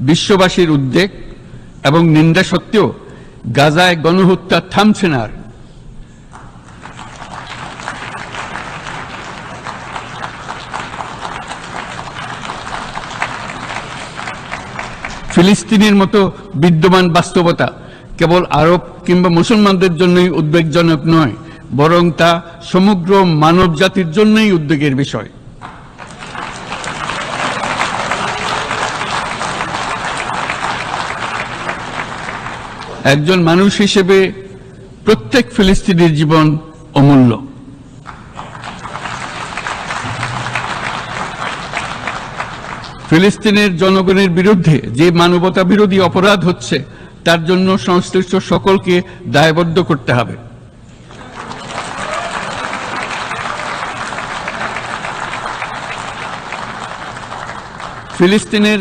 বিশ্ববাসীর উদ্বেগ এবং নিন্দা সত্ত্বেও গাজায় গণহত্যা থামছে না। ফিলিস্তিনের মতো বিদ্যমান বাস্তবতা কেবল আরব কিংবা মুসলমানদের জন্যই উদ্বেগজনক নয়, বরং তা সমগ্র মানব জাতির জন্যই উদ্বেগের বিষয়। একজন মানুষ হিসেবে প্রত্যেক ফিলিস্তিনির জীবন অমূল্য। ফিলিস্তিনের জনগণের বিরুদ্ধে যে মানবতা বিরোধী অপরাধ হচ্ছে তার জন্য সংশ্লিষ্ট সকলকে দায়বদ্ধ করতে হবে। ফিলিস্তিনের